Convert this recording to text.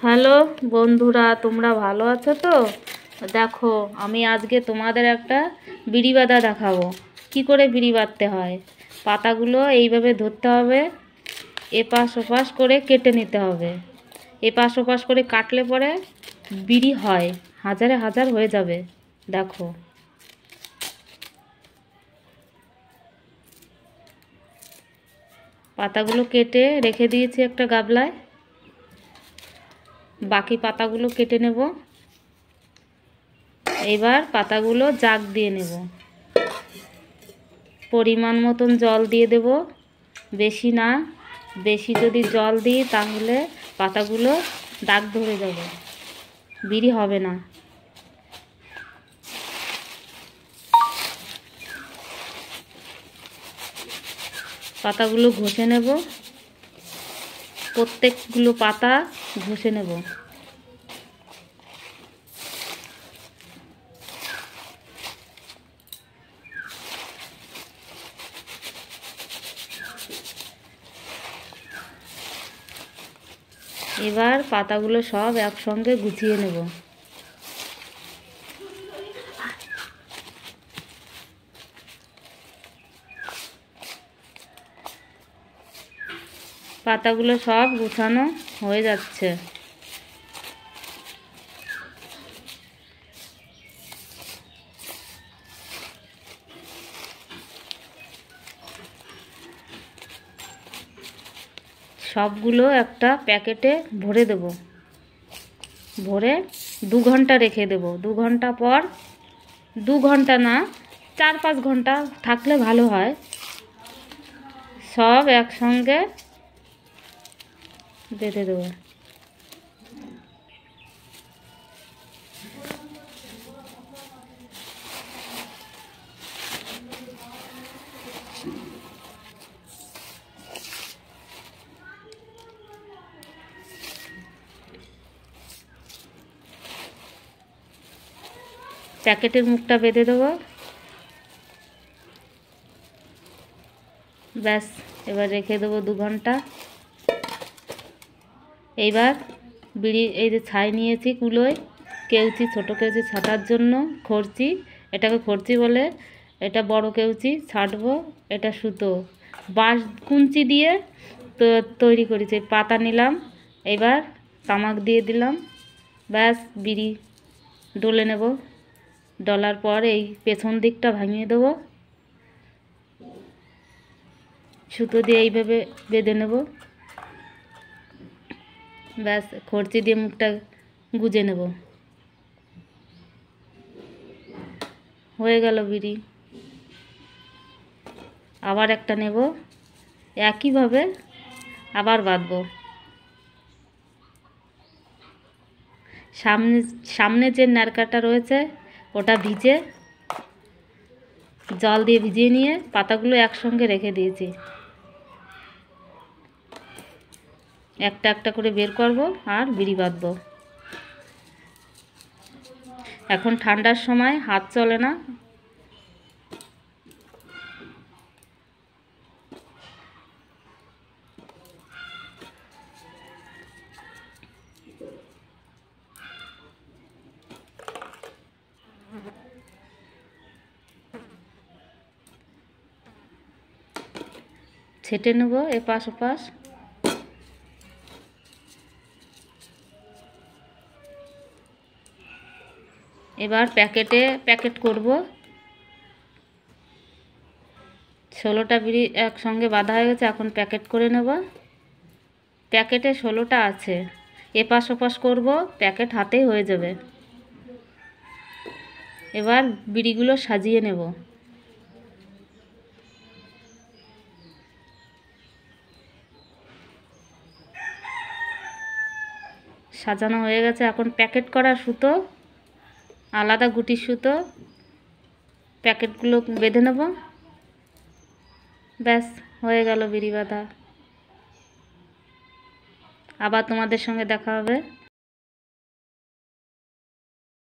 Hello বন্ধুরা, তোমরা ভালো আছো তো? দেখো, আমি আজকে তোমাদের একটা বিড়ি বাঁধা দেখাবো। কি করে বিড়ি বাঁধতে হয়। পাতাগুলো এইভাবে ধরতে হবে, এপাশ ওপাশ করে কেটে নিতে হবে। এপাশ ওপাশ করে কাটলে পরে বিড়ি হয়, হাজারে হাজার হয়ে যাবে। দেখো, পাতাগুলো কেটে রেখে দিয়েছি একটা গাবলায়। বাকি পাতাগুলো কেটে নেব। এবার পাতাগুলো জাগ দিয়ে নেব। পরিমাণ মতন জল দিয়ে দেব, বেশি না। বেশি যদি জল দিই তাহলে পাতাগুলো দাগ ধরে যাবে, বিড়ি হবে না। পাতাগুলো ঘষে নেব, প্রত্যেকগুলো পাতা ঘষে নেব। এবার পাতাগুলো সব একসঙ্গে গুছিয়ে নেব। পাতাগুলো সব গুছানো হয়ে যাচ্ছে। সবগুলো একটা প্যাকেটে ভরে দেব। ভরে 2 ঘন্টা রেখে দেব। 2 ঘন্টা পর, 2 ঘন্টা না, 4-5 ঘন্টা থাকলে ভালো হয়। সব একসঙ্গে বেঁধে দেবো। প্যাকেটের মুখটা বেঁধে দেবো। ব্যাস, এবার রেখে দেবো 2 ঘন্টা। এইবার বিড়ি, এই যে ছাই নিয়েছি কুলোয়, কেউচি, ছোটো কেউচি ছাটার জন্য খরচি, এটাকে খরচি বলে। এটা বড় কেউচি ছাটবো। এটা সুতো, বাঁশ কুঞ্চি দিয়ে তো তৈরি করেছি। পাতা নিলাম, এবার তামাক দিয়ে দিলাম। ব্যাস, বিড়ি ডলে নেব। ডলার পর এই পেছন দিকটা ভাঙিয়ে দেবো, সুতো দিয়ে এইভাবে বেঁধে নেব। ব্যাস, খরচি দিয়ে মুখটা গুজে নেব। হয়ে গেল বিড়ি। আবার একটা নেব, একইভাবে আবার বাঁধবো। সামনে সামনে যে নারকাটা রয়েছে ওটা ভিজে, জল দিয়ে ভিজিয়ে নিয়ে পাতাগুলো একসঙ্গে রেখে দিয়েছি। একটা একটা করে বের করব আর বিড়ি বাঁধবো। এখন ঠান্ডার সময় হাত চলে না। ছেটে নেব এপাশ ওপাশ। এবার প্যাকেট করব। 16টা বিড়ি একসঙ্গে বাঁধা হয়ে গেছে, এখন প্যাকেট করে নেব। প্যাকেটে 16টা আছে, এপাশ ওপাশ করব, প্যাকেট হাতেই হয়ে যাবে। এবার বিড়িগুলো সাজিয়ে নেব। সাজানো হয়ে গেছে, এখন প্যাকেট করা সুতো, আলাদা গুটির সুতো, প্যাকেটগুলো বেঁধে নেব। ব্যাস, হয়ে গেল বিড়ি বাঁধা। আবার তোমাদের সঙ্গে দেখা হবে।